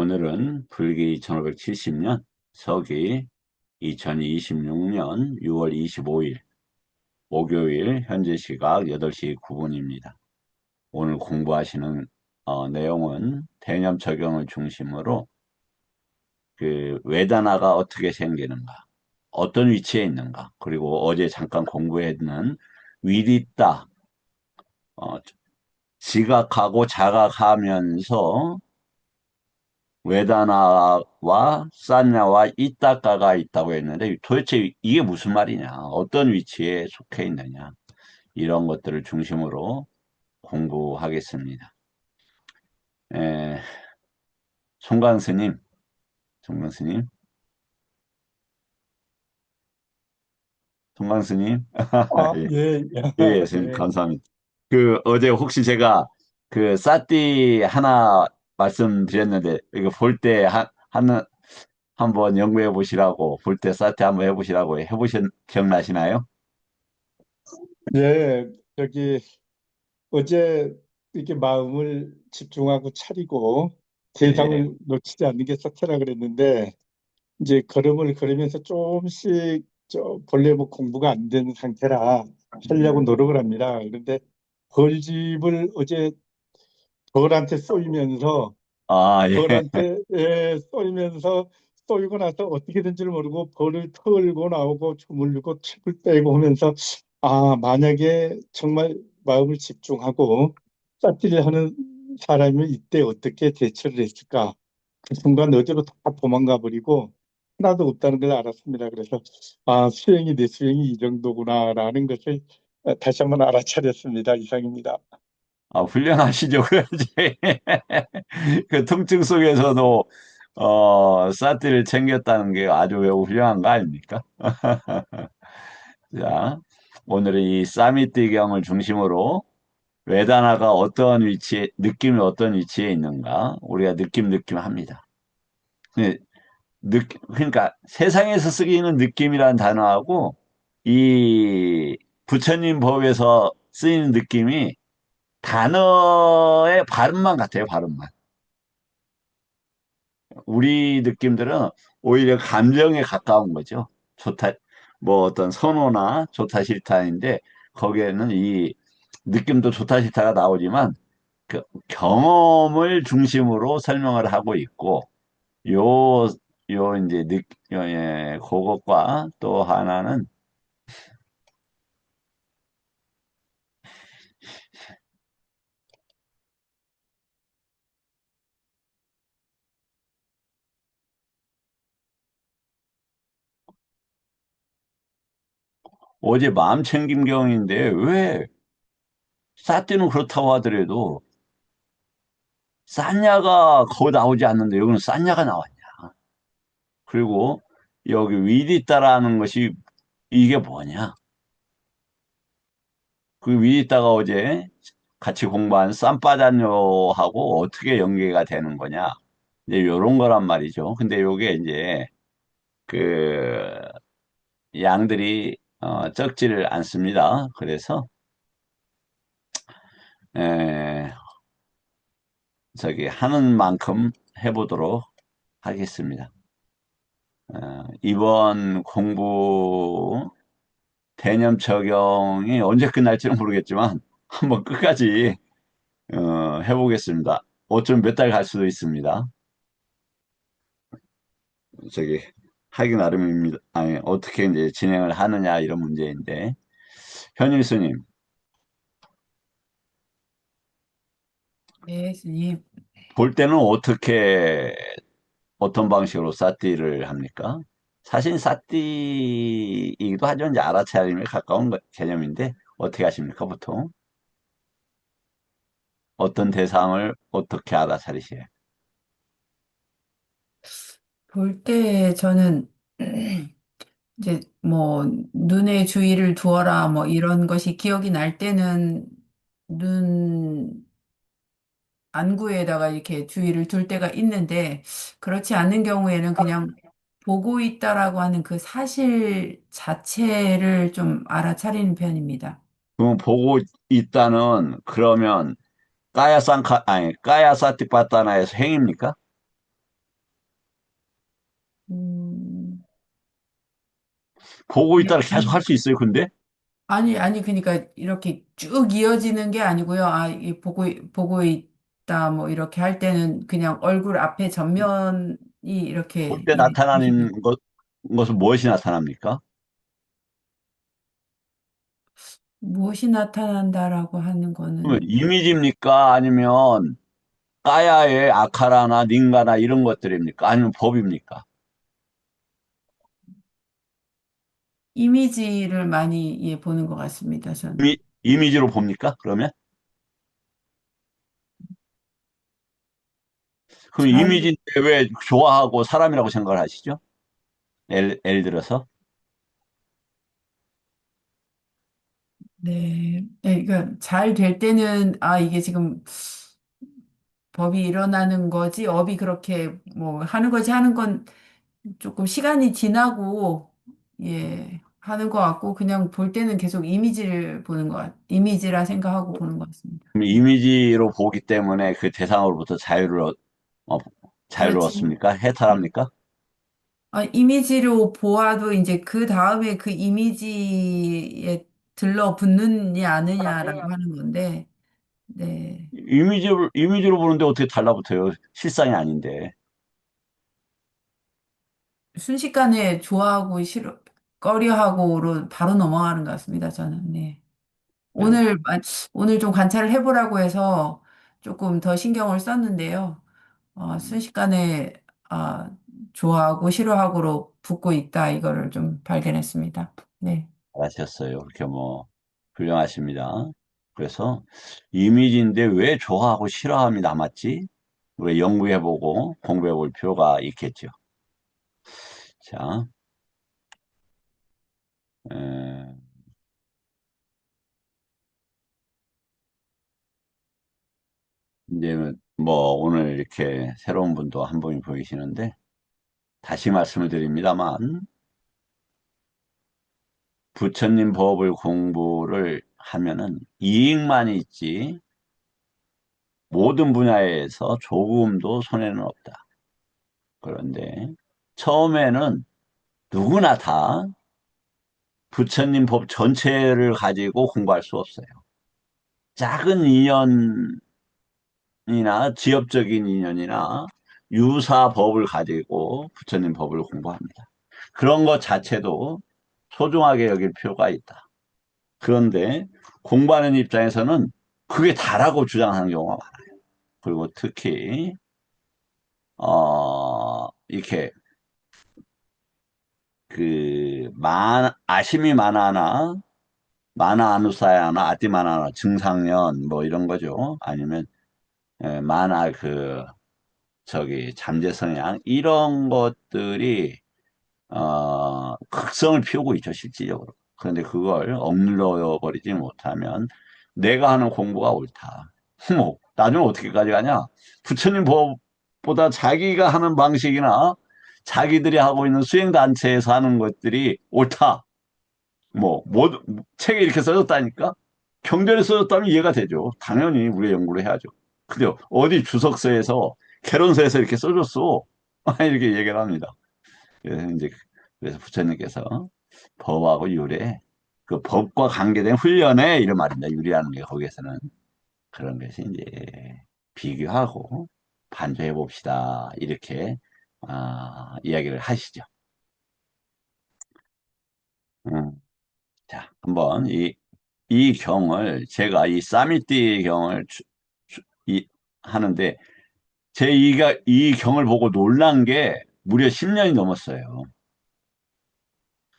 오늘은 불기 2570년, 서기 2026년 6월 25일, 목요일 현재 시각 8시 9분입니다. 오늘 공부하시는 내용은 대념 적용을 중심으로 외단화가 어떻게 생기는가, 어떤 위치에 있는가, 그리고 어제 잠깐 공부했는 위리따, 어, 지각하고 자각하면서 외다나와 산야와 이따가가 있다고 했는데 도대체 이게 무슨 말이냐? 어떤 위치에 속해 있느냐? 이런 것들을 중심으로 공부하겠습니다. 에, 송광스님, 송광스님, 송광스님. 아, 예, 예, 예, 선생님, 예, 감사합니다. 어제 혹시 제가 싸띠 하나 말씀드렸는데, 이거 볼 때 한번 연구해 보시라고, 볼 때 싸띠 한번 해보시라고 기억나시나요? 예. 저기 어제 이렇게 마음을 집중하고 차리고 예. 대상을 놓치지 않는 게 사태라 그랬는데 이제 걸음을 걸으면서 조금씩 본래 뭐 공부가 안 된 상태라 하려고 노력을 합니다. 그런데 벌집을 어제 벌한테 쏘이면서 아, 예. 벌한테 쏘이면서 쏘이고 나서 어떻게 된 줄 모르고 벌을 털고 나오고 주물르고 칩을 빼고 하면서 만약에 정말 마음을 집중하고 싹지를 하는 사람이 이때 어떻게 대처를 했을까? 그 순간 어디로 다 도망가 버리고 하나도 없다는 걸 알았습니다. 그래서 수행이 내 수행이 이 정도구나라는 것을 다시 한번 알아차렸습니다. 이상입니다. 아, 훌륭하시죠. 그래야지. 그 통증 속에서도, 사티를 챙겼다는 게 아주 매우 훌륭한 거 아닙니까? 자, 오늘은 이 사미띠경을 중심으로 외단화가 느낌이 어떤 위치에 있는가, 우리가 느낌 합니다. 네, 그러니까 세상에서 쓰이는 느낌이라는 단어하고 이 부처님 법에서 쓰이는 느낌이 단어의 발음만 같아요, 발음만. 우리 느낌들은 오히려 감정에 가까운 거죠. 좋다, 뭐 어떤 선호나 좋다, 싫다인데, 거기에는 이 느낌도 좋다, 싫다가 나오지만, 그 경험을 중심으로 설명을 하고 있고, 요, 이제 그것과 또 하나는 어제 마음챙김경인데, 왜 사띠는 그렇다고 하더라도, 싼야가 거기 나오지 않는데, 여기는 싼야가 나왔냐. 그리고 여기 위디따라는 것이 이게 뭐냐? 그 위디따가 어제 같이 공부한 쌈바자뇨하고 어떻게 연계가 되는 거냐? 이제 요런 거란 말이죠. 근데 요게 이제 그 양들이 적지를 않습니다. 그래서 에, 하는 만큼 해보도록 하겠습니다. 이번 공부 대념 적용이 언제 끝날지는 모르겠지만 한번 끝까지 해보겠습니다. 어쩜 몇 달 갈 수도 있습니다. 저기 하기 나름입니다. 아니, 어떻게 이제 진행을 하느냐 이런 문제인데 현일스님 네, 스님. 볼 때는 어떤 방식으로 사띠를 합니까? 사실 사띠이기도 하죠. 이제 알아차림에 가까운 개념인데 어떻게 하십니까 보통? 어떤 대상을 어떻게 알아차리세요? 볼 때 저는 이제 뭐 눈에 주의를 두어라 뭐 이런 것이 기억이 날 때는 눈 안구에다가 이렇게 주의를 둘 때가 있는데 그렇지 않는 경우에는 그냥 보고 있다라고 하는 그 사실 자체를 좀 알아차리는 편입니다. 그럼 보고 그러면 까야사티파타나에서 행입니까? 보고 네, 있다가 계속 할 수 있어요, 근데? 아니, 그러니까 이렇게 쭉 이어지는 게 아니고요. 보고 있다, 뭐, 이렇게 할 때는 그냥 얼굴 앞에 전면이 이렇게 볼 때 보시면, 나타나는 것은 무엇이 나타납니까? 무엇이 나타난다라고 하는 그러면 거는, 이미지입니까? 아니면 까야의 아카라나 닌가나 이런 것들입니까? 아니면 법입니까? 이미지를 많이 보는 것 같습니다, 저는. 이미지로 봅니까? 그러면? 그럼 잘, 이미지인데 왜 좋아하고 사람이라고 생각을 하시죠? 예를 들어서. 그러니까 잘 될 때는, 이게 지금 법이 일어나는 거지, 업이 그렇게 뭐 하는 거지 하는 건 조금 시간이 지나고, 하는 것 같고, 그냥 볼 때는 계속 이미지라 생각하고 보는 것 같습니다. 그럼 이미지로 보기 때문에 그 대상으로부터 어, 그렇지. 자유로웠습니까? 해탈합니까? 이미지로 보아도 이제 그 다음에 그 이미지에 들러붙느냐, 아느냐라고 하는 건데, 네. 이미지로 보는데 어떻게 달라붙어요? 실상이 아닌데. 순식간에 좋아하고 싫어, 꺼려하고로 바로 넘어가는 것 같습니다, 저는. 네. 예, 오늘 좀 관찰을 해보라고 해서 조금 더 신경을 썼는데요. 순식간에, 아, 좋아하고 싫어하고로 붙고 있다, 이거를 좀 발견했습니다. 네. 잘하셨어요. 그렇게 뭐, 훌륭하십니다. 그래서 이미지인데 왜 좋아하고 싫어함이 남았지? 왜 연구해보고 공부해볼 필요가 있겠죠. 자, 에, 이제 뭐 오늘 이렇게 새로운 분도 한 분이 보이시는데 다시 말씀을 드립니다만 부처님 법을 공부를 하면은 이익만이 있지 모든 분야에서 조금도 손해는 없다. 그런데 처음에는 누구나 다 부처님 법 전체를 가지고 공부할 수 없어요. 작은 인연이나 지엽적인 인연이나 유사 법을 가지고 부처님 법을 공부합니다. 그런 것 자체도 소중하게 여길 필요가 있다. 그런데 공부하는 입장에서는 그게 다라고 주장하는 경우가 많아요. 그리고 특히 이렇게 아심이 많아나 마나 아누사야나 아띠마나나 증상련 뭐 이런 거죠. 아니면 마나 저기 잠재성향 이런 것들이 극성을 피우고 있죠, 실질적으로. 그런데 그걸 억눌러 버리지 못하면 내가 하는 공부가 옳다. 뭐 나중에 어떻게까지 가냐? 부처님 법보다 자기가 하는 방식이나 자기들이 하고 있는 수행단체에서 하는 것들이 옳다. 책에 이렇게 써졌다니까? 경전에 써졌다면 이해가 되죠. 당연히 우리가 연구를 해야죠. 근데 어디 주석서에서, 개론서에서 이렇게 써줬어. 이렇게 얘기를 합니다. 그래서 부처님께서 법하고 유래, 그 법과 관계된 훈련에 이런 말입니다. 유래하는 게 거기에서는. 그런 것이 이제 비교하고 반조해 봅시다. 이렇게, 이야기를 하시죠. 음, 자, 한번 이 경을 제가 이 사미띠 경을 하는데 이 경을 보고 놀란 게 무려 10년이 넘었어요.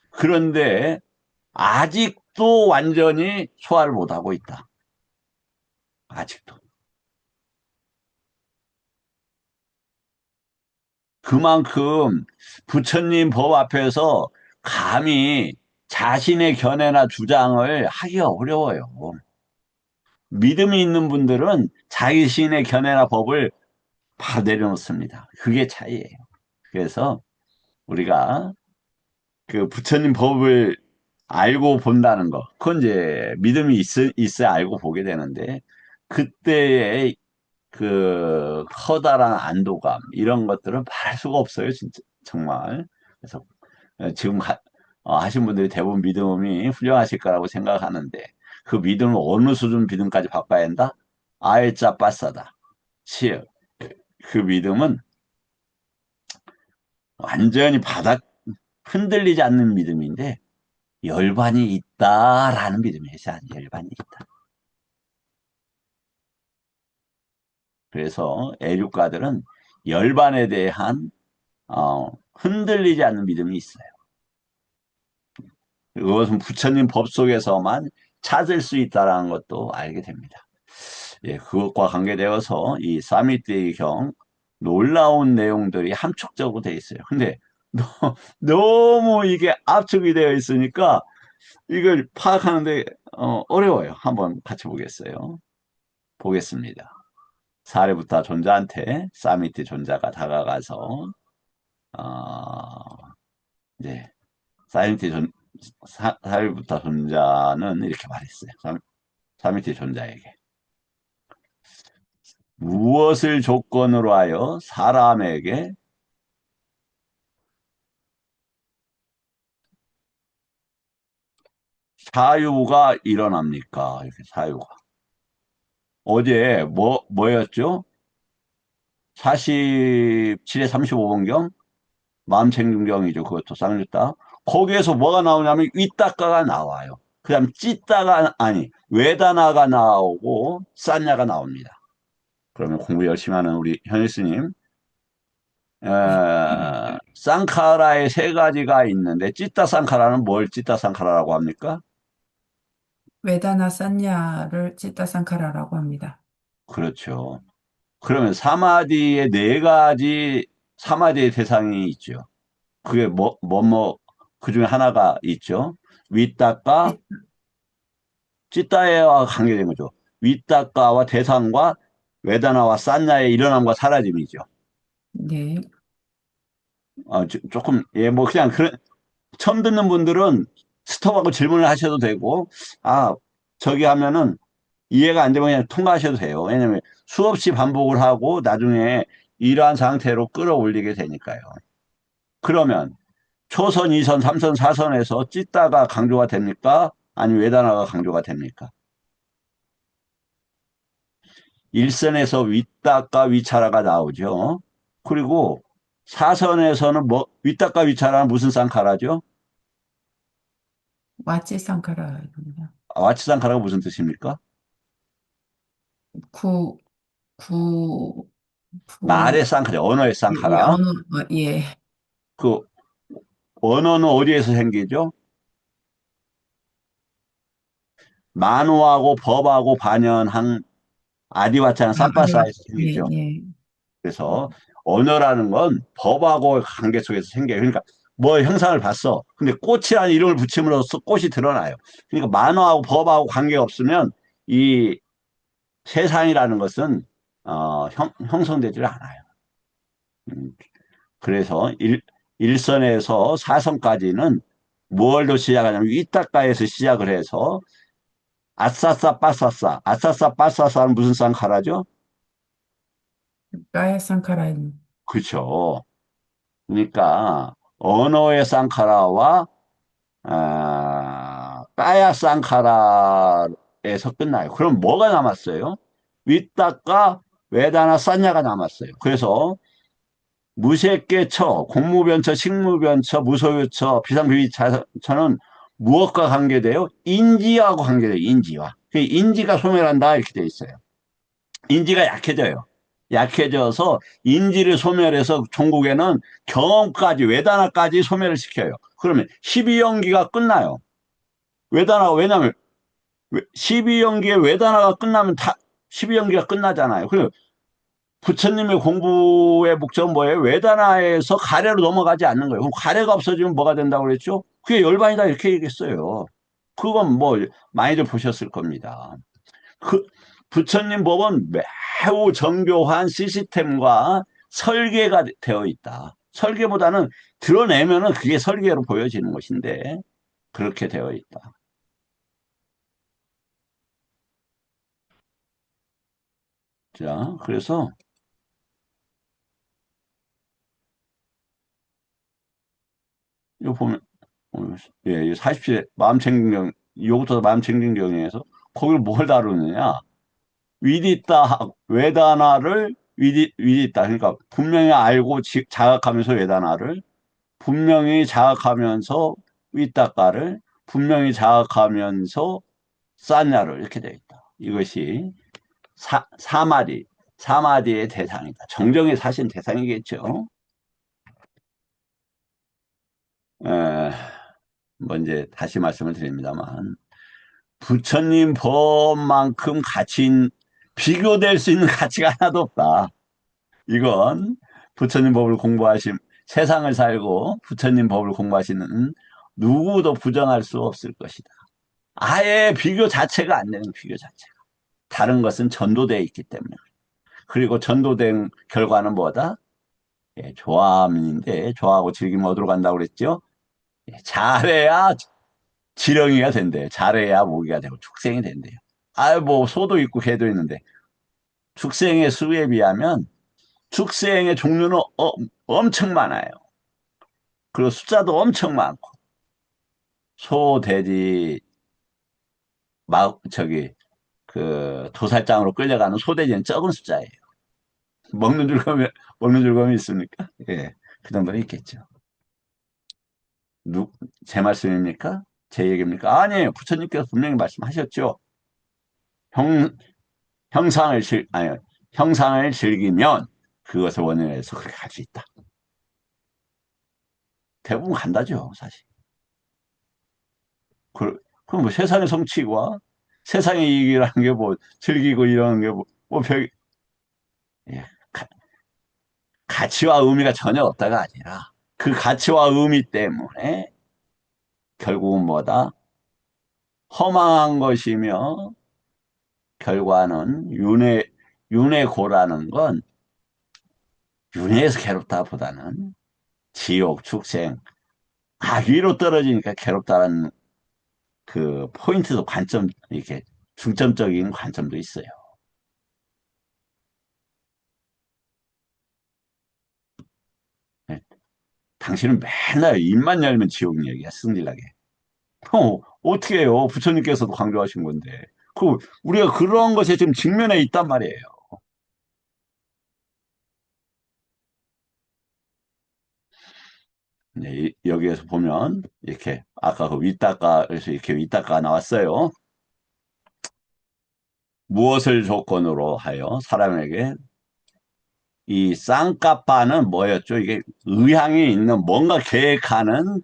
그런데 아직도 완전히 소화를 못하고 있다. 아직도. 그만큼 부처님 법 앞에서 감히 자신의 견해나 주장을 하기가 어려워요. 믿음이 있는 분들은 자신의 견해나 법을 다 내려놓습니다. 그게 차이예요. 그래서 우리가 그 부처님 법을 알고 본다는 거, 그건 이제 믿음이 있어야 알고 보게 되는데, 그때의 그 커다란 안도감, 이런 것들은 말할 수가 없어요, 진짜, 정말. 그래서 지금 하신 분들이 대부분 믿음이 훌륭하실 거라고 생각하는데 그 믿음을 어느 수준 믿음까지 바꿔야 한다? 알짜 빠싸다. 즉, 그 믿음은 완전히 바닥 흔들리지 않는 믿음인데 열반이 있다라는 믿음이에요. 열반이 있다. 그래서 애국가들은 열반에 대한 흔들리지 않는 믿음이 있어요. 그것은 부처님 법 속에서만 찾을 수 있다는 것도 알게 됩니다. 예, 그것과 관계되어서 이 사미띠의 경 놀라운 내용들이 함축적으로 되어 있어요. 근데 너무 이게 압축이 되어 있으니까 이걸 파악하는데 어려워요. 한번 같이 보겠어요. 보겠습니다. 사리부타 존자한테 사미띠 존자가 다가가서 이제 사미띠 사리부타 존자는 이렇게 말했어요. 사미띠 존자에게 무엇을 조건으로 하여 사람에게 사유가 일어납니까? 이렇게 사유가. 어제 뭐였죠? 47에 35번경 마음챙김경이죠. 그것도 쌍욕다. 거기에서 뭐가 나오냐면 윗다가가 나와요. 그 다음 찌다가 아니 외다나가 나오고 싼냐가 나옵니다. 그러면 공부 열심히 하는 우리 현일 스님 네. 쌍카라의 세 가지가 있는데 찌따 쌍카라는 뭘 찌따 쌍카라라고 합니까? 외다나 산냐를 치타상카라라고 합니다. 그렇죠. 그러면 사마디의 네 가지 사마디의 대상이 있죠. 그게 그 중에 하나가 있죠. 윗다가 찌- 찌따에와 관계된 거죠. 윗다가와 대상과 외다나와 산냐의 일어남과 사라짐이죠. 네. 조금 예 뭐 그냥 처음 듣는 분들은 스톱하고 질문을 하셔도 되고 저기 하면은 이해가 안 되면 그냥 통과하셔도 돼요. 왜냐면 수없이 반복을 하고 나중에 이러한 상태로 끌어올리게 되니까요. 그러면 초선, 2선, 3선, 4선에서 찢다가 강조가 됩니까? 아니면 외단화가 강조가 됩니까? 1선에서 윗다가 위차라가 나오죠. 그리고 4선에서는 윗다가 위차라는 무슨 쌍카라죠? 와치상카라입니다. 와치쌍카라가 무슨 뜻입니까? 구, 구, 말의 구, 쌍카라, 언어의 예, 쌍카라. 어느, 예. 그 언어는 어디에서 생기죠? 만호하고 법하고 반연한 아디와차는 쌈바사에서 예, 생기죠. 예. 그래서 언어라는 건 법하고 관계 속에서 생겨요. 그러니까 뭐 형상을 봤어. 근데 꽃이라는 이름을 붙임으로써 꽃이 드러나요. 그러니까 만화하고 법하고 관계가 없으면 이 세상이라는 것은 형성되질 않아요. 음, 그래서 일선에서 사선까지는 무얼로 시작하냐면 이따가에서 시작을 해서 아싸싸 빠싸싸 아싸싸 빠싸싸는 무슨 쌍카라죠? 가야상카라입니다. 그렇죠. 그러니까 언어의 쌍카라와 까야 쌍카라에서 끝나요. 그럼 뭐가 남았어요? 윗다가 외다나 쌌냐가 남았어요. 그래서 무색계처, 공무변처, 식무변처, 무소유처, 비상비비처는 무엇과 관계돼요? 인지하고 관계돼요. 인지와. 그 인지가 소멸한다 이렇게 돼 있어요. 인지가 약해져요. 약해져서 인지를 소멸해서 종국에는 경험까지 외단화까지 소멸을 시켜요. 그러면 12연기가 끝나요. 외단화가 왜냐면 12연기의 외단화가 끝나면 다 12연기가 끝나잖아요. 그리고 부처님의 공부의 목적은 뭐예요? 외단화에서 가래로 넘어가지 않는 거예요. 그럼 가래가 없어지면 뭐가 된다고 그랬죠? 그게 열반이다 이렇게 얘기했어요. 그건 뭐 많이들 보셨을 겁니다. 그 부처님 법은 매우 정교한 시스템과 설계가 되어 있다. 설계보다는 드러내면은 그게 설계로 보여지는 것인데 그렇게 되어 있다. 자, 그래서 이거 보면 예, 40세 마음챙김경, 요거부터 마음챙김경에서 거기를 뭘 다루느냐? 위디따, 외다나를 위디따. 그러니까 분명히 알고 자각하면서 외다나를, 분명히 자각하면서 위따까를, 분명히 자각하면서 싸냐를 이렇게 되어 있다. 이것이 사마디, 사마디의 대상이다. 정정의 사신 대상이겠죠. 에, 먼저 다시 말씀을 드립니다만, 부처님 법만큼 비교될 수 있는 가치가 하나도 없다. 이건 부처님 법을 공부하신, 세상을 살고 부처님 법을 공부하시는 누구도 부정할 수 없을 것이다. 아예 비교 자체가 안 되는 비교 자체가. 다른 것은 전도되어 있기 때문에. 그리고 전도된 결과는 뭐다? 예, 조함인데, 조하고 즐기면 어디로 간다고 그랬죠? 예, 잘해야 지렁이가 된대요. 잘해야 모기가 되고 축생이 된대요. 아, 뭐 소도 있고 개도 있는데 축생의 수에 비하면 축생의 종류는 엄청 많아요. 그리고 숫자도 엄청 많고 소, 돼지, 그 도살장으로 끌려가는 소돼지는 적은 숫자예요. 먹는 즐거움이 먹는 즐거움이 있습니까? 예, 그 정도는 있겠죠. 누, 제 말씀입니까? 제 얘기입니까? 아니에요. 부처님께서 분명히 말씀하셨죠. 형, 아니, 형상을 즐기면 그것을 원인해서 그렇게 할 수 있다. 대부분 간다죠, 사실. 그럼 뭐 세상의 성취와 세상의 이익이라는 게 뭐 즐기고 이러는 게 예, 가치와 의미가 전혀 없다가 아니라 그 가치와 의미 때문에 결국은 뭐다? 허망한 것이며 결과는 윤회고라는 건 윤회에서 괴롭다 보다는 지옥, 축생, 위로 떨어지니까 괴롭다는 그 포인트도 이렇게 중점적인 관점도 있어요. 네. 당신은 맨날 입만 열면 지옥 얘기야, 승질나게. 어떻게 해요? 부처님께서도 강조하신 건데. 우리가 그런 것에 지금 직면해 있단 말이에요. 네, 여기에서 보면, 이렇게, 아까 그 윗닦아에서 이렇게 윗닦아 나왔어요. 무엇을 조건으로 하여 사람에게 이 쌍까빠는 뭐였죠? 이게 의향이 있는 뭔가 계획하는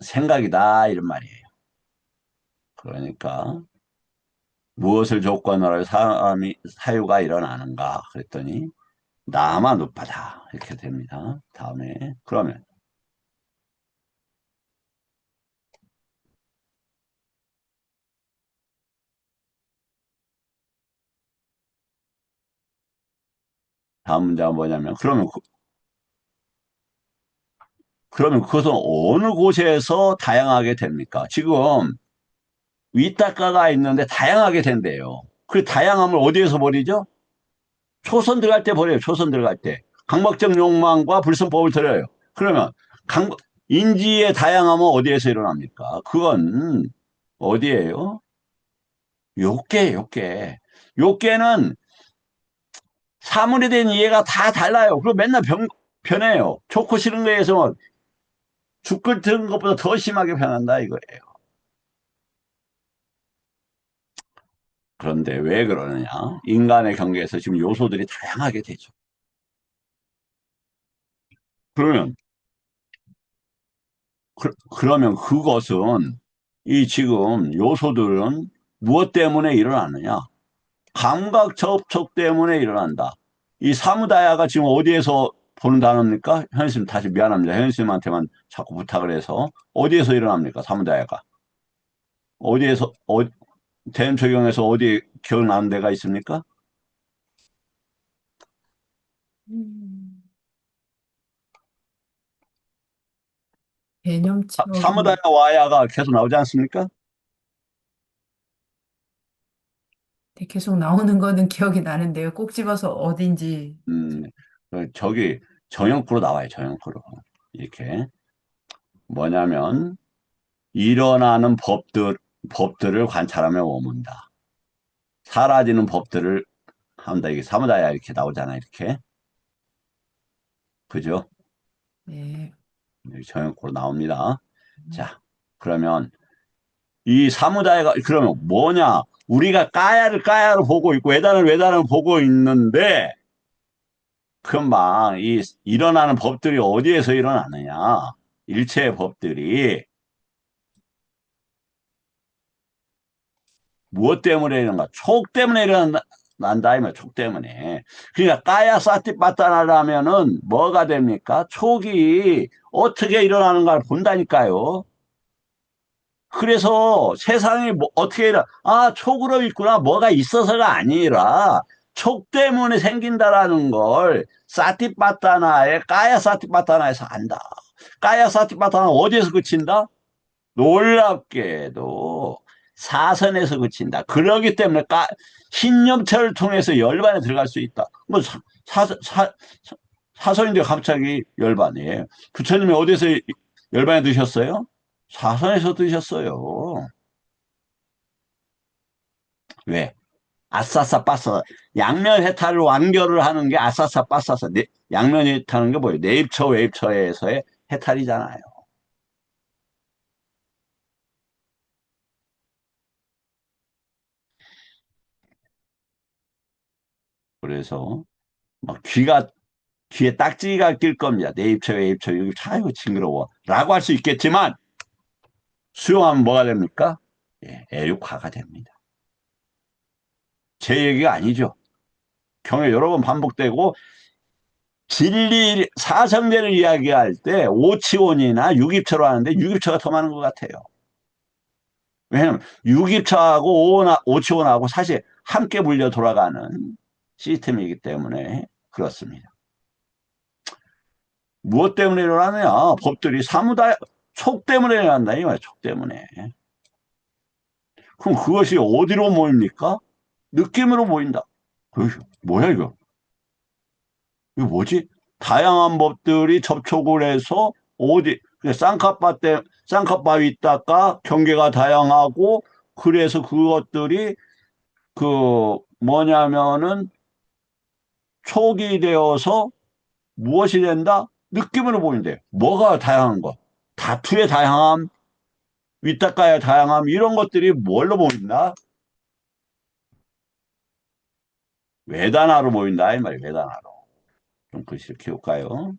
생각이다 이런 말이에요. 그러니까 무엇을 조건으로 해서 사유가 일어나는가 그랬더니 나만 우빠다 이렇게 됩니다. 다음에 그러면 다음 문제가 뭐냐면 그러면 그것은 어느 곳에서 다양하게 됩니까? 지금 윗닦아가 있는데 다양하게 된대요. 그 다양함을 어디에서 버리죠? 초선 들어갈 때 버려요. 초선 들어갈 때. 강박적 욕망과 불성법을 들여요. 그러면 강, 인지의 다양함은 어디에서 일어납니까? 그건 어디에요? 욕계, 욕계. 욕계는 사물에 대한 이해가 다 달라요. 그리고 맨날 변해요. 좋고 싫은 거에서 죽을 든 것보다 더 심하게 변한다 이거예요. 그런데 왜 그러느냐? 인간의 경계에서 지금 요소들이 다양하게 되죠. 그러면 그러면 그것은 이 지금 요소들은 무엇 때문에 일어나느냐? 감각 접촉 때문에 일어난다. 이 사무다야가 지금 어디에서 보는 단어입니까? 현수님 다시 미안합니다. 현수님한테만 자꾸 부탁을 해서 어디에서 일어납니까? 사무다야가 어디에서 대인초경에서 어디 기억나는 데가 있습니까? 음, 개념적인 사무다야 와야가 계속 나오지 않습니까? 계속 나오는 거는 기억이 나는데요. 꼭 집어서 어딘지. 음, 저기 정형구로 나와요. 정형구로 이렇게 뭐냐면 일어나는 법들을 관찰하며 머문다. 사라지는 법들을 한다. 이게 사무다야 이렇게 나오잖아. 이렇게. 그죠? 네. 여기 정형으로 나옵니다. 자, 그러면 이 사무다이가 그러면 뭐냐? 우리가 까야를 보고 있고 외단을 보고 있는데 금방 이 일어나는 법들이 어디에서 일어나느냐? 일체의 법들이 무엇 때문에 일어난가? 촉 때문에 일어난다, 이 말, 촉 때문에. 그러니까, 까야 사티 빠따나라면은 뭐가 됩니까? 촉이 어떻게 일어나는가를 본다니까요. 그래서 세상이 뭐 어떻게 촉으로 있구나. 뭐가 있어서가 아니라, 촉 때문에 생긴다라는 걸 사티빠따나의, 까야 사티빠따나에서 안다. 까야 사티빠따나 어디에서 그친다? 놀랍게도 사선에서 그친다. 그러기 때문에 신념체를 통해서 열반에 들어갈 수 있다. 뭐 사선인데 갑자기 열반이에요. 부처님이 어디서 열반에 드셨어요? 사선에서 드셨어요. 왜? 아싸싸 빠싸. 양면 해탈을 완결을 하는 게 아싸싸 빠싸싸. 양면 해탈하는 게 뭐예요? 내입처 외입처에서의 해탈이잖아요. 그래서 막 귀에 딱지가 낄 겁니다. 내 입처, 내 입처, 여기 아이고 징그러워. 라고 할 수 있겠지만, 수용하면 뭐가 됩니까? 예, 애육화가 됩니다. 제 얘기가 아니죠. 경에 여러 번 반복되고, 사성제를 이야기할 때, 오치원이나 육입처로 하는데, 육입처가 더 많은 것 같아요. 왜냐면, 육입처하고 오치원하고 사실 함께 물려 돌아가는 시스템이기 때문에, 그렇습니다. 무엇 때문에 일어나느냐? 법들이 촉 때문에 일어난다. 이 말이야, 촉 때문에. 그럼 그것이 어디로 모입니까? 느낌으로 모인다. 뭐야, 이거? 이거 뭐지? 다양한 법들이 접촉을 해서 쌍카바 있다가 경계가 다양하고, 그래서 그것들이 뭐냐면은 촉이 되어서 무엇이 된다? 느낌으로 보인대. 뭐가 다양한 거? 다투의 다양함, 위탁가의 다양함, 이런 것들이 뭘로 보인다? 외단화로 보인다, 이 말이에요, 외단화로. 좀 글씨를 키울까요?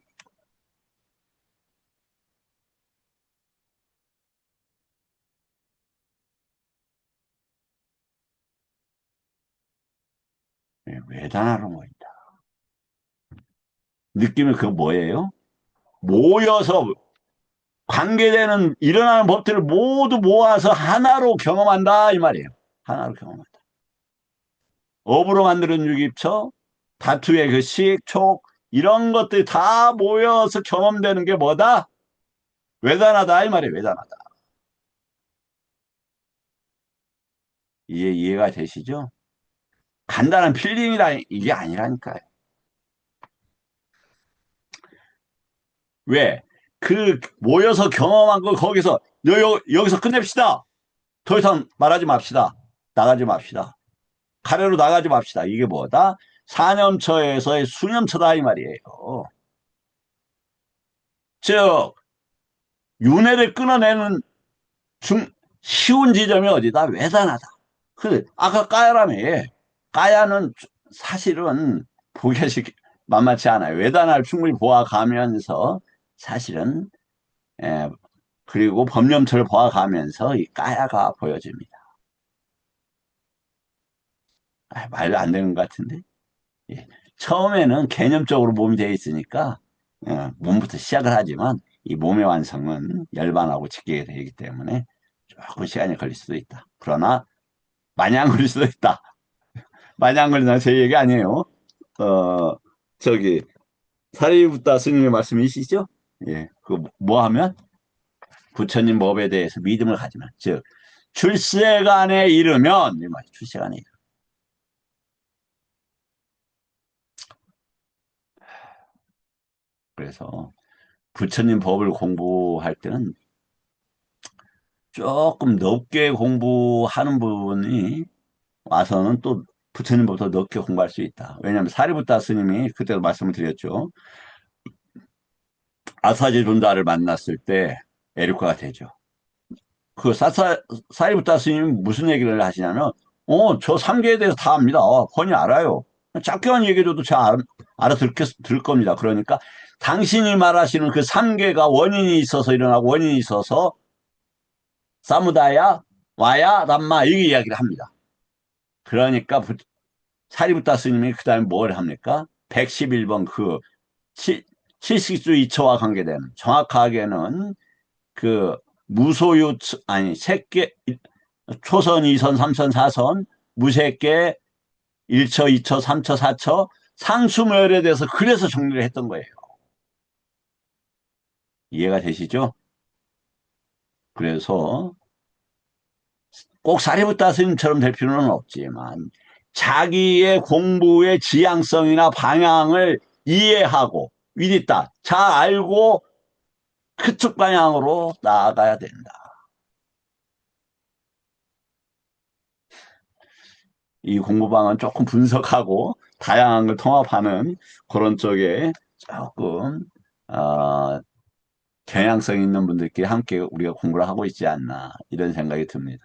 네, 외단화로 보인다. 느낌이 그거 뭐예요? 모여서 관계되는, 일어나는 법들을 모두 모아서 하나로 경험한다, 이 말이에요. 하나로 경험한다. 업으로 만드는 유기처, 다투의 그 식, 촉, 이런 것들이 다 모여서 경험되는 게 뭐다? 외단하다, 이 말이에요, 외단하다. 이해가 되시죠? 간단한 필링이라 이게 아니라니까요. 왜? 모여서 경험한 걸 거기서 여기서 끝냅시다. 더 이상 말하지 맙시다. 나가지 맙시다. 가래로 나가지 맙시다. 이게 뭐다? 사념처에서의 수념처다 이 말이에요. 즉 윤회를 끊어내는 쉬운 지점이 어디다? 외단하다. 아까 까야라며. 까야는 사실은 보기가 만만치 않아요. 외단을 충분히 보아가면서 사실은 그리고 법념처를 보아가면서 이 까야가 보여집니다. 말도 안 되는 것 같은데. 예. 처음에는 개념적으로 몸이 되어 있으니까 몸부터 시작을 하지만 이 몸의 완성은 열반하고 직계가 되기 때문에 조금 시간이 걸릴 수도 있다. 그러나 많이 안 걸릴 수도 있다. 많이 안 걸린다는 제 얘기 아니에요. 어, 저기 사리부타 스님의 말씀이시죠? 예, 뭐 하면 부처님 법에 대해서 믿음을 가지면, 즉 출세간에 이르면 이 말, 출세간에 이르. 그래서 부처님 법을 공부할 때는 조금 넓게 공부하는 분이 와서는 또 부처님보다 넓게 공부할 수 있다. 왜냐하면 사리부타 스님이 그때도 말씀을 드렸죠. 아사지 존자를 만났을 때 에리코가 되죠. 그 사리부타 스님이 무슨 얘기를 하시냐면, 저 삼계에 대해서 다 압니다. 훤히 알아요. 짧게만 얘기해줘도 잘 알아들 겁니다. 그러니까 당신이 말하시는 그 삼계가 원인이 있어서 일어나고 원인이 있어서 사무다야, 와야, 람마 이게 이야기를 합니다. 그러니까 사리부타 스님이 그 다음에 뭘 합니까? 111번 그 칠식주 이처와 관계되는 정확하게는 그 무소유 아니 색계 초선 2선 3선 4선 무색계 1처 2처 3처 4처 상수멸에 대해서 그래서 정리를 했던 거예요. 이해가 되시죠? 그래서 꼭 사리부타 스님처럼 될 필요는 없지만 자기의 공부의 지향성이나 방향을 이해하고 위있다 잘 알고 그쪽 방향으로 나아가야 된다. 이 공부방은 조금 분석하고 다양한 걸 통합하는 그런 쪽에 조금 경향성 있는 분들끼리 함께 우리가 공부를 하고 있지 않나 이런 생각이 듭니다.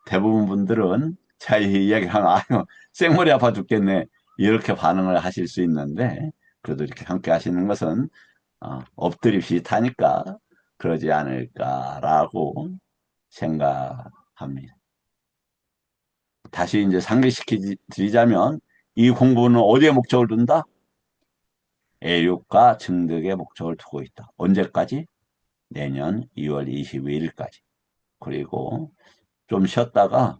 대부분 분들은 자 이야기하면 아유 생머리 아파 죽겠네 이렇게 반응을 하실 수 있는데 그래도 이렇게 함께 하시는 것은 엎드리 비슷하니까 그러지 않을까라고 생각합니다. 다시 이제 상기시켜 드리자면 이 공부는 어디에 목적을 둔다? 애육과 증득에 목적을 두고 있다. 언제까지? 내년 2월 22일까지. 그리고 좀 쉬었다가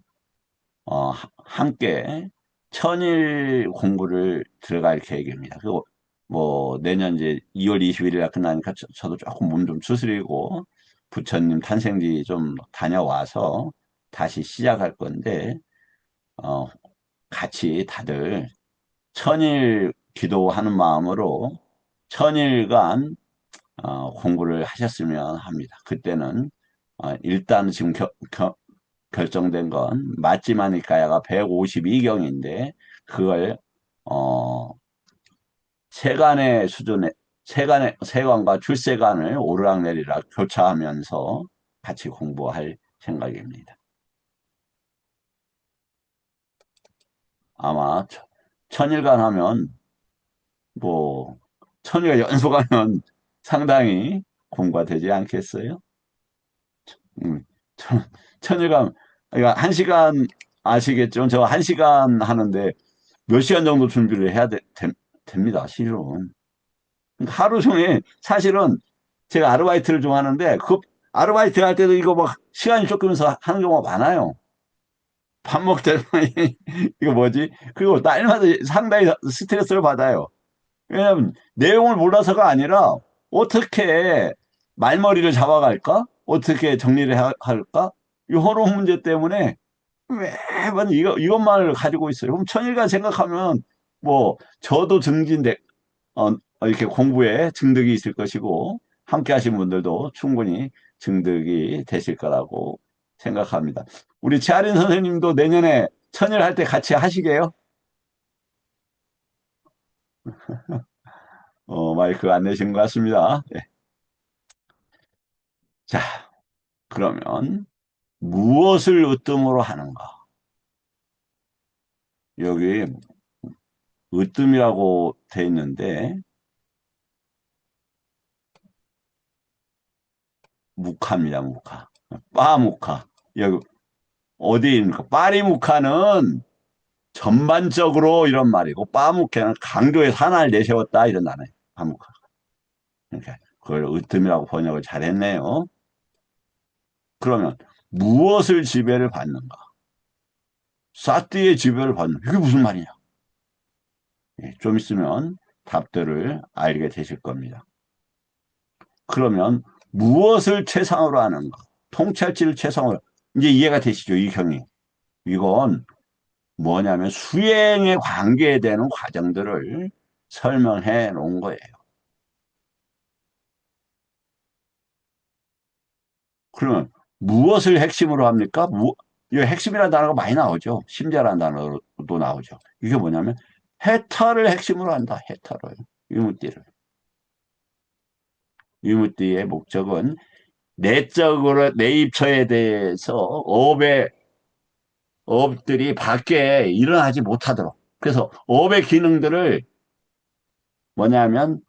함께 천일 공부를 들어갈 계획입니다. 그리고 뭐 내년 이제 2월 21일에 끝나니까 저도 조금 몸 좀 추스리고 부처님 탄생지 좀 다녀와서 다시 시작할 건데 어, 같이 다들 천일 기도하는 마음으로 천일간 공부를 하셨으면 합니다. 그때는 일단 지금 결정된 건 맞지마니까야가 152경인데 그걸 세간의 수준에 세간과 출세간을 오르락내리락 교차하면서 같이 공부할 생각입니다. 아마 천일간 하면 뭐 천일간 연속하면 상당히 공부가 되지 않겠어요? 천- 천일간 그러니까 1시간 아시겠죠? 저 1시간 하는데 몇 시간 정도 준비를 해야 됩니다. 실은 하루 종일 사실은 제가 아르바이트를 좀 하는데 그 아르바이트 할 때도 이거 막 시간이 쫓기면서 하는 경우가 많아요. 밥 먹을 때 이거 뭐지? 그리고 날마다 상당히 스트레스를 받아요. 왜냐면 내용을 몰라서가 아니라 어떻게 말머리를 잡아갈까? 어떻게 정리를 할까? 이 호르몬 문제 때문에 매번 이것만을 가지고 있어요. 그럼 천일간 생각하면 뭐 저도 증진돼 이렇게 공부에 증득이 있을 것이고 함께 하신 분들도 충분히 증득이 되실 거라고 생각합니다. 우리 최아린 선생님도 내년에 천일 할 때 같이 하시게요? 마이크 안 내신 것 같습니다. 네. 자, 그러면 무엇을 으뜸으로 하는가? 여기 으뜸이라고 돼 있는데 묵화입니다. 묵화. 빠묵화. 여기 어디입니까? 파리묵화는 전반적으로 이런 말이고 빠묵화는 강조의 산하를 내세웠다 이런 단어예요. 빠묵화. 그러니까 그걸 으뜸이라고 번역을 잘했네요. 그러면 무엇을 지배를 받는가? 사띠의 지배를 받는 이게 무슨 말이냐? 좀 있으면 답들을 알게 되실 겁니다. 그러면 무엇을 최상으로 하는가? 통찰지를 최상으로. 이제 이해가 되시죠? 이 형이. 이건 뭐냐면 수행에 관계되는 과정들을 설명해 놓은 거예요. 그러면 무엇을 핵심으로 합니까? 이 핵심이라는 단어가 많이 나오죠. 심재라는 단어도 나오죠. 이게 뭐냐면 해탈을 핵심으로 한다. 해탈을. 유무띠를. 유무띠의 목적은 내적으로 내입처에 대해서 업들이 밖에 일어나지 못하도록. 그래서 업의 기능들을 뭐냐면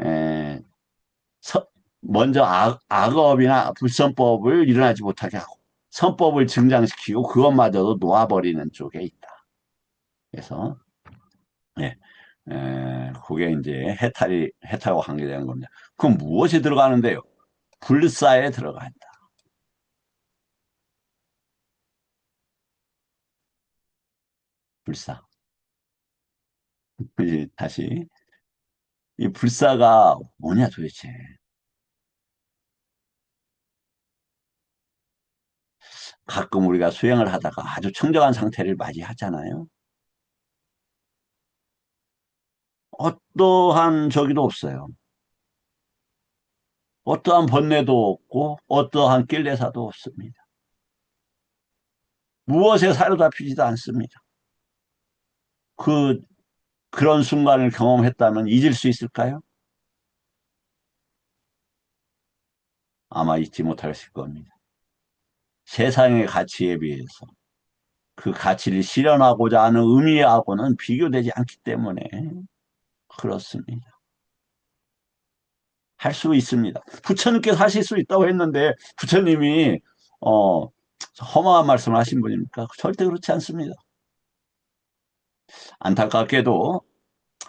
에, 서- 먼저 악업이나 불선법을 일어나지 못하게 하고 선법을 증장시키고 그것마저도 놓아버리는 쪽에 있다. 그래서 예, 그게 이제 해탈과 관계되는 겁니다. 그럼 무엇이 들어가는데요? 불사에 들어간다. 불사. 다시 이 불사가 뭐냐 도대체? 가끔 우리가 수행을 하다가 아주 청정한 상태를 맞이하잖아요. 어떠한 저기도 없어요. 어떠한 번뇌도 없고 어떠한 낄레사도 없습니다. 무엇에 사로잡히지도 않습니다. 그 그런 순간을 경험했다면 잊을 수 있을까요? 아마 잊지 못할 겁니다. 세상의 가치에 비해서 그 가치를 실현하고자 하는 의미하고는 비교되지 않기 때문에 그렇습니다. 할 수 있습니다. 부처님께서 하실 수 있다고 했는데 부처님이 허망한 말씀을 하신 분입니까? 절대 그렇지 않습니다. 안타깝게도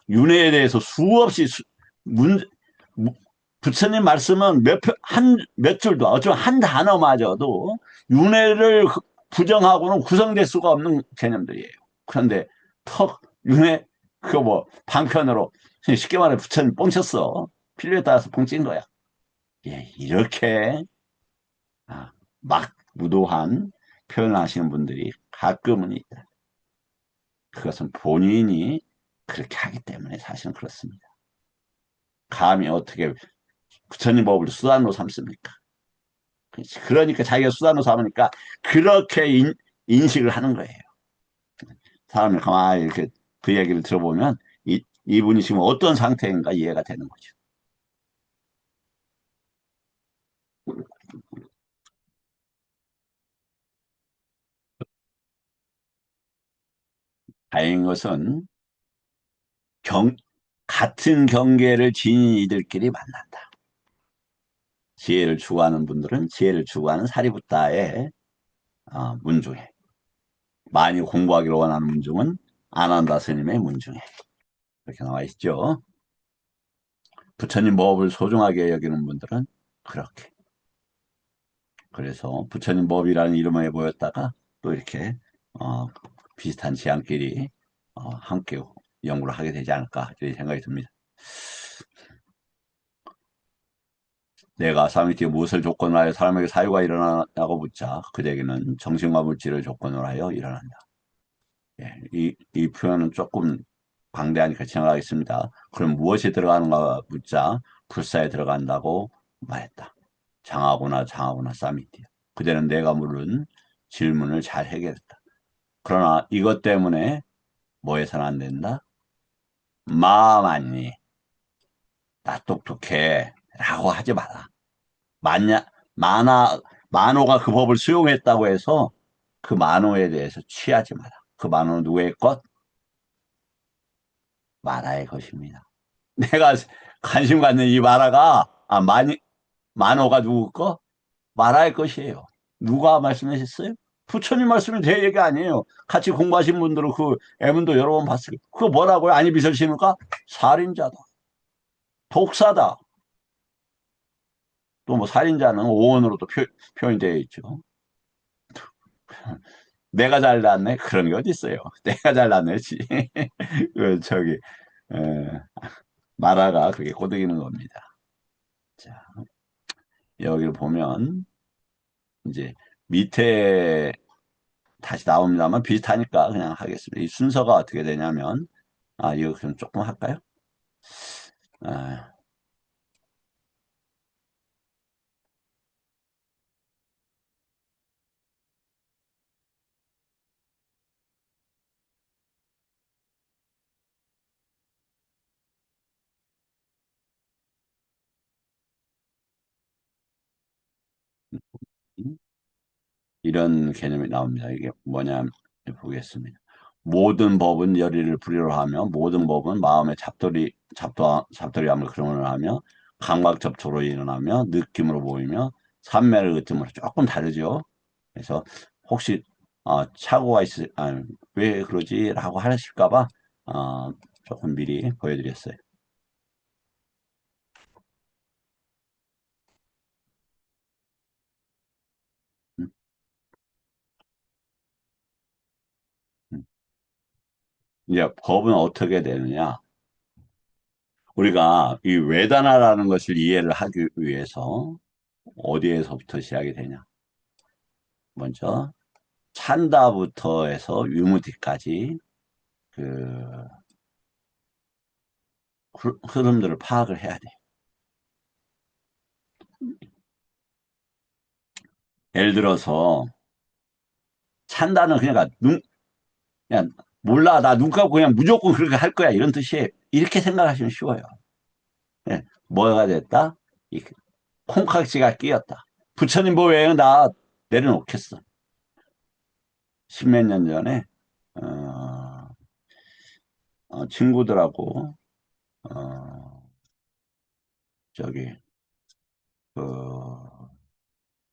윤회에 대해서 수없이 문, 부처님 말씀은 몇 줄도, 어쩌면 한 단어마저도 윤회를 부정하고는 구성될 수가 없는 개념들이에요. 그런데 윤회, 그거 뭐, 방편으로, 쉽게 말해 부처님 뻥쳤어. 필요에 따라서 뻥친 거야. 예, 이렇게, 막 무도한 표현을 하시는 분들이 가끔은 있다. 그것은 본인이 그렇게 하기 때문에 사실은 그렇습니다. 감히 어떻게 부처님 법을 수단으로 삼습니까? 그러니까 자기가 수단으로 삼으니까 그렇게 인식을 하는 거예요. 사람이 가만히 이렇게 그 얘기를 들어보면 이분이 지금 어떤 상태인가 이해가 되는 거죠. 다행인 것은 경, 같은 경계를 지닌 이들끼리 만난다. 지혜를 추구하는 분들은 지혜를 추구하는 사리부타의 문중에, 많이 공부하기를 원하는 문중은 아난다 스님의 문중에 이렇게 나와 있죠. 부처님 법을 소중하게 여기는 분들은 그렇게. 그래서 부처님 법이라는 이름에 보였다가 또 이렇게 어, 비슷한 지향끼리 함께 연구를 하게 되지 않을까 이런 생각이 듭니다. 내가 사미티에 무엇을 조건으로 하여 사람에게 사유가 일어나고 묻자 그대에게는 정신과 물질을 조건으로 하여 일어난다. 예, 이 표현은 조금 방대하니까 지나가겠습니다. 그럼 무엇이 들어가는가 묻자 불사에 들어간다고 말했다. 장하구나 사미티. 그대는 내가 물은 질문을 잘 해결했다. 그러나 이것 때문에 뭐 해서는 안 된다? 마음 아니, 나 똑똑해 라고 하지 마라. 만야, 만호가 그 법을 수용했다고 해서 그 만호에 대해서 취하지 마라. 그 만호는 누구의 것? 마라의 것입니다. 내가 관심 갖는 이 마라가, 만호가 누구 거? 마라의 것이에요. 누가 말씀하셨어요? 부처님 말씀이 제 얘기 아니에요. 같이 공부하신 분들은 그 애문도 여러 번 봤어요. 그거 뭐라고요? 아니 비설심니까? 살인자다. 독사다. 또 뭐 살인자는 오원으로도 표현이 되어 있죠. 내가 잘났네? 그런 게 어디 있어요. 내가 잘났네지. 그 저기 에, 마라가 그게 꼬드기는 겁니다. 자, 여기를 보면 이제 밑에 다시 나옵니다만 비슷하니까 그냥 하겠습니다. 이 순서가 어떻게 되냐면 이거 그럼 조금 할까요? 아, 이런 개념이 나옵니다. 이게 뭐냐 보겠습니다. 모든 법은 열의를 불의로 하며 모든 법은 마음의 잡돌이함을 근원으로 하며 감각 접촉으로 일어나며 느낌으로 보이며 삼매를 의심으로 조금 다르죠. 그래서 혹시 착오가 왜 그러지? 라고 하실까봐 조금 미리 보여드렸어요. 음, 음. 이제 법은 어떻게 되느냐? 우리가 이 외단화라는 것을 이해를 하기 위해서 어디에서부터 시작이 되냐? 먼저 찬다부터 해서 유무디까지 그 흐름들을 파악을 해야 돼. 예를 들어서 찬다는 그냥 몰라 나 눈 감고 그냥 무조건 그렇게 할 거야 이런 뜻이에요. 이렇게 생각하시면 쉬워요. 예, 뭐가 됐다? 이 콩깍지가 끼었다. 부처님 보호에 나 내려놓겠어. 십몇 년 전에 어, 친구들하고 저기 그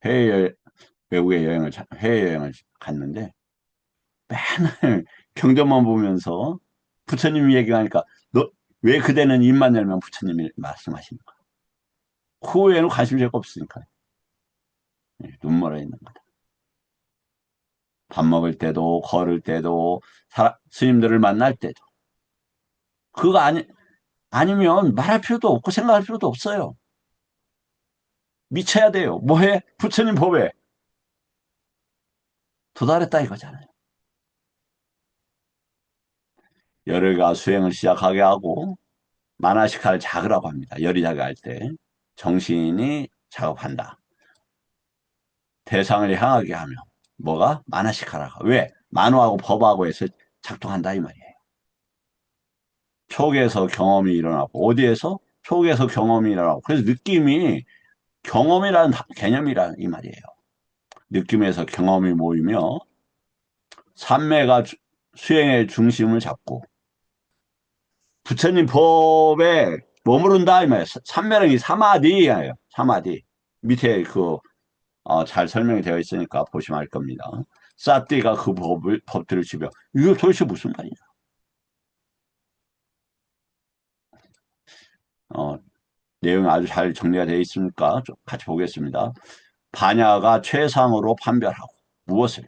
해외 외국에 해외여행을 갔는데 맨날 경전만 보면서 부처님 얘기하니까 너 왜 그대는 입만 열면 부처님이 말씀하시는 거야. 그 후에는 관심이 없으니까 눈멀어 있는 거다. 밥 먹을 때도 걸을 때도 스님들을 만날 때도 그거 아니면 말할 필요도 없고 생각할 필요도 없어요. 미쳐야 돼요. 뭐해? 부처님 법에 도달했다 이거잖아요. 열애가 수행을 시작하게 하고 만화식화를 작으라고 합니다. 열이 작할 때 정신이 작업한다. 대상을 향하게 하며 뭐가? 만화식화라고. 왜? 만화하고 법하고 해서 작동한다 이 말이에요. 촉에서 경험이 일어나고 어디에서? 촉에서 경험이 일어나고 그래서 느낌이 경험이라는 개념이라 이 말이에요. 느낌에서 경험이 모이며 삼매가 수행의 중심을 잡고 부처님 법에 머무른다 이 말이에요. 삼매는 이 사마디예요. 사마디 밑에 잘 설명이 되어 있으니까 보시면 알 겁니다. 사띠가 그 법들을 지벼. 이거 도대체 무슨 말이냐? 어, 내용이 아주 잘 정리가 되어 있으니까 좀 같이 보겠습니다. 반야가 최상으로 판별하고 무엇을?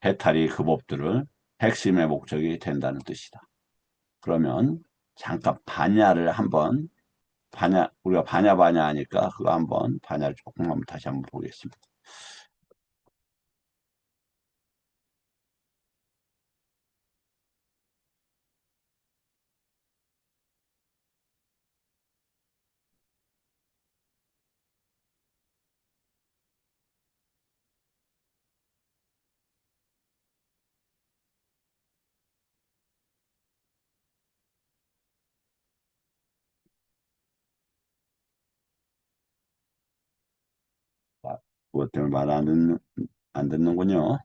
해탈이 그 법들을 핵심의 목적이 된다는 뜻이다. 그러면 잠깐 반야를 한번 우리가 반야 하니까 그거 한번 반야를 조금 다시 한번 보겠습니다. 그것 때문에 말 안 듣는군요.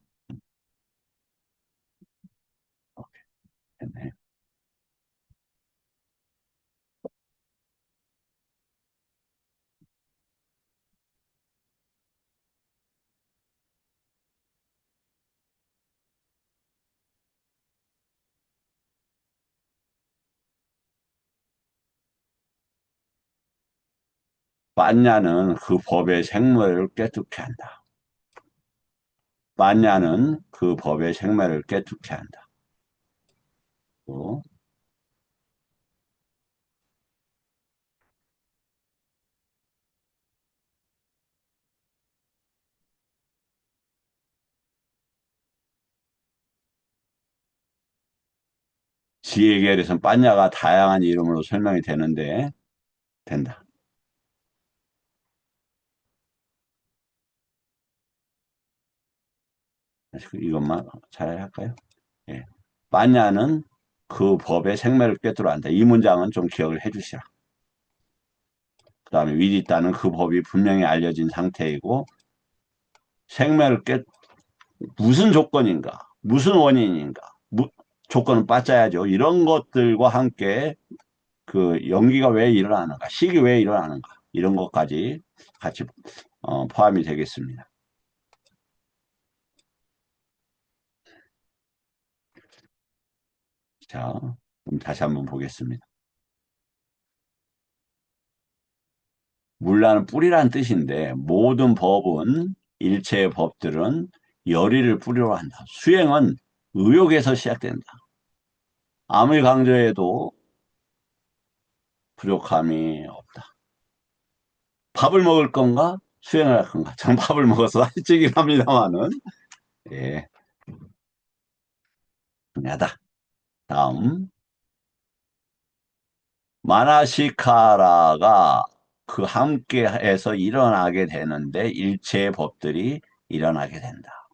오케이, 됐네. 빠냐는 그 법의 생물을 깨끗게 한다. 빠냐는 그 법의 생물을 깨끗게 한다. 또 지혜계열에서는 빠냐가 다양한 이름으로 설명이 되는데 된다. 이것만 잘 할까요? 예. 빠냐는 그 법의 생매를 꿰뚫어 한다. 이 문장은 좀 기억을 해주시라. 그 다음에 위디따는 그 법이 분명히 알려진 상태이고 생명을 무슨 조건인가, 무슨 원인인가, 조건은 빠져야죠. 이런 것들과 함께 그 연기가 왜 일어나는가, 식이 왜 일어나는가, 이런 것까지 같이 포함이 되겠습니다. 자, 그럼 다시 한번 보겠습니다. 물라는 뿌리란 뜻인데 모든 법은 일체의 법들은 열의를 뿌리로 한다. 수행은 의욕에서 시작된다. 아무리 강조해도 부족함이 없다. 밥을 먹을 건가? 수행을 할 건가? 전 밥을 먹어서 살찌긴 합니다만은 예, 중요하다. 다음 마나시카라가 그 함께해서 일어나게 되는데 일체의 법들이 일어나게 된다.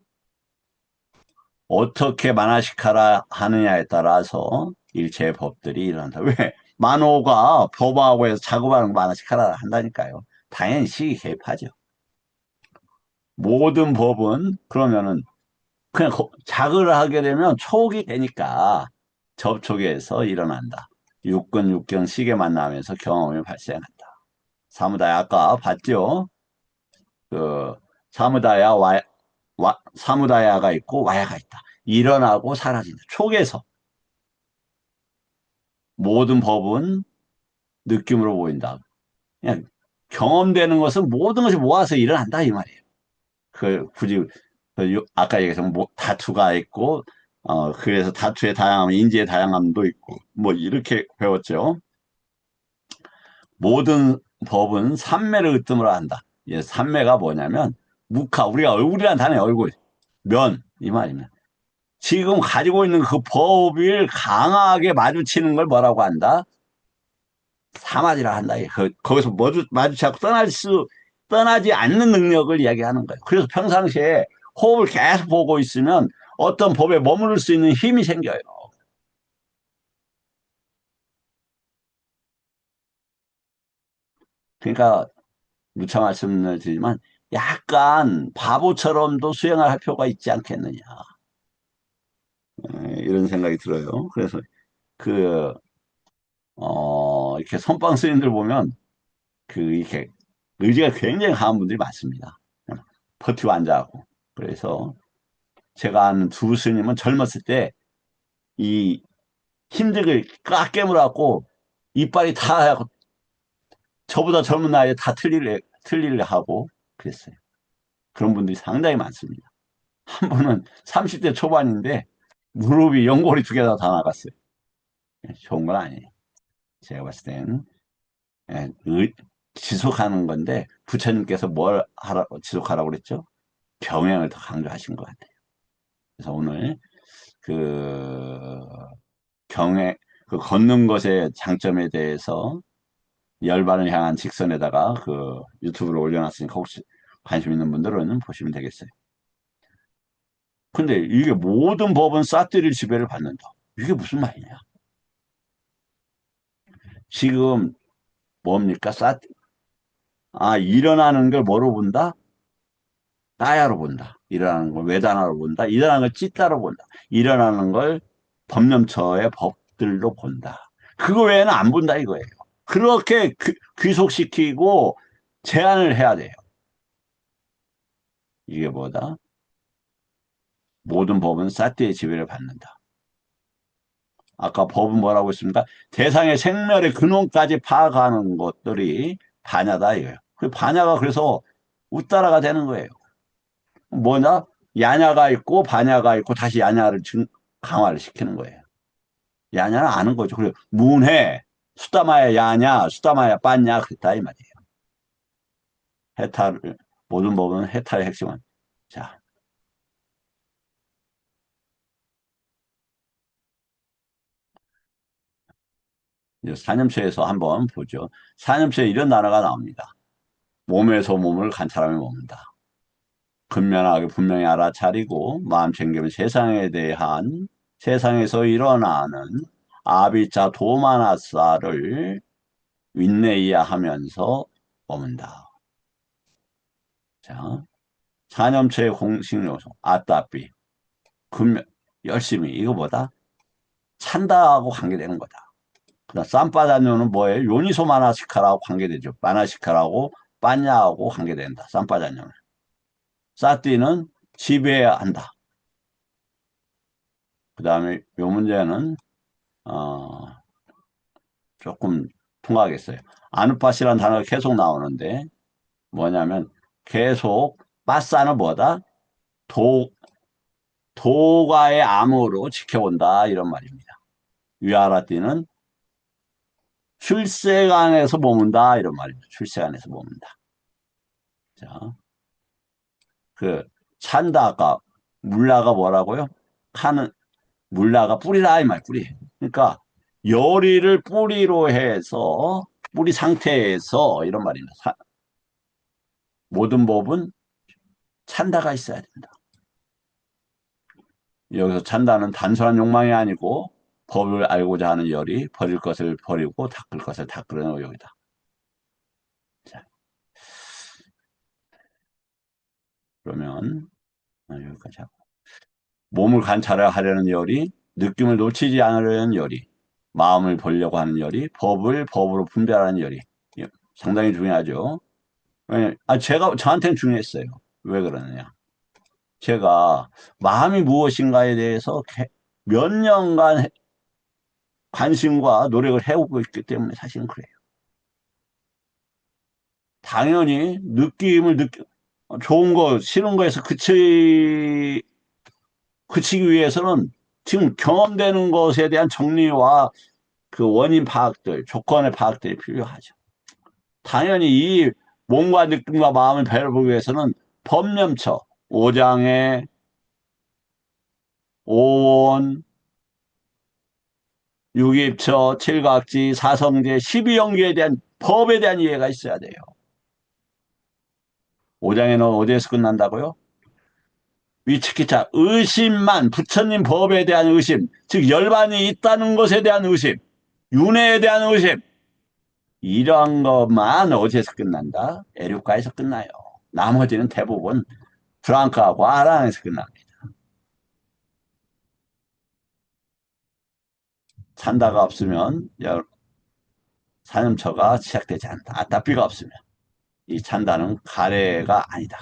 어떻게 마나시카라 하느냐에 따라서 일체의 법들이 일어난다. 왜? 만호가 법하고 해서 작업하는 거 마나시카라 한다니까요. 당연히 시기 개입하죠. 모든 법은 그러면은 그냥 작을 하게 되면 촉이 되니까 접촉에서 일어난다. 육근, 육경, 시계 만나면서 경험이 발생한다. 사무다야 아까 봤죠? 그 사무다야 사무다야가 있고 와야가 있다. 일어나고 사라진다. 촉에서 모든 법은 느낌으로 보인다. 그냥 경험되는 것은 모든 것이 모아서 일어난다 이 말이에요. 그 굳이 아까 얘기했던 다투가 있고 그래서 다투의 다양함, 인지의 다양함도 있고 뭐 이렇게 배웠죠. 모든 법은 삼매를 으뜸으로 한다. 예, 삼매가 뭐냐면 무카 우리가 얼굴이란 단어의 얼굴, 면 이 말입니다. 지금 가지고 있는 그 법을 강하게 마주치는 걸 뭐라고 한다? 사마지라 한다. 거기서 마주치고 떠나지 않는 능력을 이야기하는 거예요. 그래서 평상시에 호흡을 계속 보고 있으면 어떤 법에 머무를 수 있는 힘이 생겨요. 그러니까 누차 말씀을 드리지만 약간 바보처럼도 수행을 할 필요가 있지 않겠느냐. 이런 생각이 들어요. 그래서 그, 이렇게 선방 스님들 보면 이렇게 의지가 굉장히 강한 분들이 많습니다. 버티고 앉아하고. 그래서 제가 아는 두 스님은 젊었을 때 이 힘들게 꽉 깨물어갖고 이빨이 다 저보다 젊은 나이에 다 틀리려 하고 그랬어요. 그런 분들이 상당히 많습니다. 한 분은 30대 초반인데 무릎이 연골이 두 개 다 나갔어요. 좋은 건 아니에요. 제가 봤을 때는 예, 지속하는 건데 부처님께서 뭘 지속하라고 그랬죠? 병행을 더 강조하신 것 같아요. 그래서 오늘 그 경에 그 걷는 것의 장점에 대해서 열반을 향한 직선에다가 그 유튜브를 올려놨으니까 혹시 관심 있는 분들은 보시면 되겠어요. 근데 이게 모든 법은 싹들이 지배를 받는다. 이게 무슨 말이냐? 지금 뭡니까? 일어나는 걸 뭐로 본다? 따야로 본다. 일어나는 걸 외단화로 본다. 일어나는 걸 찢다로 본다. 일어나는 걸 법념처의 법들로 본다. 그거 외에는 안 본다 이거예요. 그렇게 귀속시키고 제한을 해야 돼요. 이게 뭐다? 모든 법은 사티의 지배를 받는다. 아까 법은 뭐라고 했습니까? 대상의 생멸의 근원까지 파악하는 것들이 반야다 이거예요. 그 반야가 그래서 웃따라가 되는 거예요. 뭐냐? 야냐가 있고 반야가 있고 다시 야냐를 강화를 시키는 거예요. 야냐는 아는 거죠. 그리고 문해, 수다마야 야냐, 수다마야 빤냐 그랬다 이 말이에요. 해탈 모든 법은 해탈의 핵심은 자 이제 사념체에서 한번 보죠. 사념체에 이런 단어가 나옵니다. 몸에서 몸을 관찰하며 먹는다. 근면하게 분명히 알아차리고 마음 챙기면 세상에서 일어나는 아비자 도마나사를 윈내야 하면서 머문다. 자, 4년초의 공식 요소, 아따삐. 근면, 열심히. 이거 뭐다? 찬다하고 관계되는 거다. 그다음 쌈바다뇨는 뭐예요? 요니소 마나시카라고 관계되죠. 마나시카라고 빠냐하고 관계된다. 쌈바다뇨는. 사띠는 지배해야 한다. 그 다음에 요 문제는 어, 조금 통하겠어요. 아누파시라는 단어가 계속 나오는데 뭐냐면 계속 빠싸는 뭐다? 도, 도가의 암호로 지켜본다 이런 말입니다. 위아라띠는 출세간에서 머문다 이런 말입니다. 출세간에서 머문다. 자, 그 찬다가 물라가 뭐라고요? 칸은 물라가 뿌리다 이 말 뿌리. 그러니까 요리를 뿌리로 해서 뿌리 상태에서 이런 말입니다. 모든 법은 찬다가 있어야 된다. 여기서 찬다는 단순한 욕망이 아니고 법을 알고자 하는 열이 버릴 것을 버리고 닦을 것을 닦으려는 의욕이다. 자, 그러면 여기까지 하고 몸을 관찰하려는 열이 느낌을 놓치지 않으려는 열이 마음을 보려고 하는 열이 법을 법으로 분별하는 열이 상당히 중요하죠. 제가 저한테는 중요했어요. 왜 그러느냐? 제가 마음이 무엇인가에 대해서 몇 년간 관심과 노력을 해오고 있기 때문에 사실은 그래요. 당연히 좋은 거, 싫은 거에서 그치기 위해서는 지금 경험되는 것에 대한 정리와 그 원인 파악들, 조건의 파악들이 필요하죠. 당연히 이 몸과 느낌과 마음을 배워보기 위해서는 법념처, 오장의 오원, 육입처, 칠각지, 사성제, 12영계에 대한 법에 대한 이해가 있어야 돼요. 오장에는 어디에서 끝난다고요? 위치기차, 의심만, 부처님 법에 대한 의심, 즉 열반이 있다는 것에 대한 의심, 윤회에 대한 의심, 이러한 것만 어디에서 끝난다? 에류카에서 끝나요. 나머지는 대부분 프랑크하고 아랑에서 끝납니다. 찬다가 없으면 산염처가 시작되지 않다. 아따삐가 없으면 이 찬다는 가래가 아니다.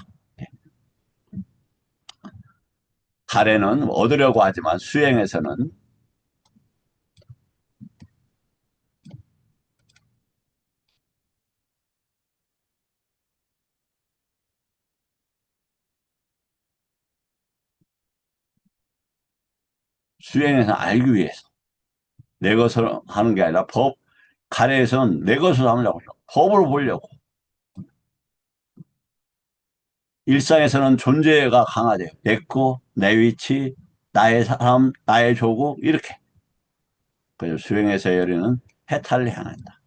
가래는 얻으려고 하지만 수행에서는 알기 위해서 내 것을 하는 게 아니라 가래에서는 내 것을 하려고 해요. 법으로 보려고. 일상에서는 존재가 강하대요. 내 거, 내 위치, 나의 사람, 나의 조국 이렇게. 그래서 수행에서 열리는 해탈을 향한다.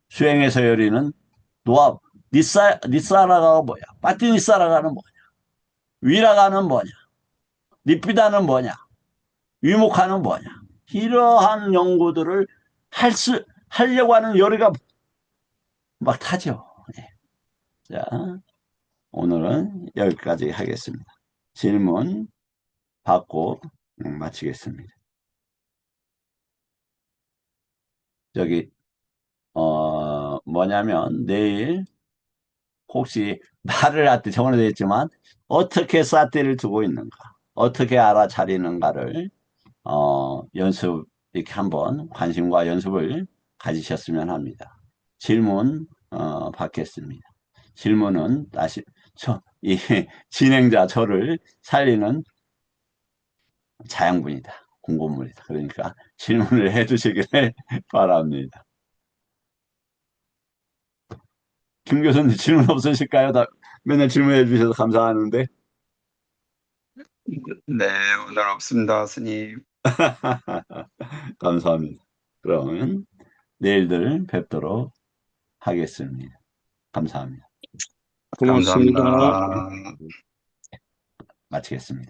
수행에서 열리는 노합, 니사라가 뭐야? 빠띠니사라가는 뭐냐? 위라가는 뭐냐? 니피다는 뭐냐? 위목하는 뭐냐? 이러한 연구들을 하려고 하는 열의가 막 타죠. 네. 자, 오늘은 여기까지 하겠습니다. 질문 받고 마치겠습니다. 저기, 뭐냐면 내일 혹시 말을 할 때 정언이 되어 있지만 어떻게 사띠를 두고 있는가, 어떻게 알아차리는가를 이렇게 한번 관심과 연습을 가지셨으면 합니다. 질문 받겠습니다. 질문은 다시 이 진행자 저를 살리는 자양분이다. 공고물이다. 그러니까 질문을 해주시기를 바랍니다. 김 교수님 질문 없으실까요? 맨날 질문해 주셔서 감사하는데. 네, 오늘 없습니다, 스님. 감사합니다. 그러면 내일들 뵙도록 하겠습니다. 감사합니다. 고맙습니다. 감사합니다. 마치겠습니다.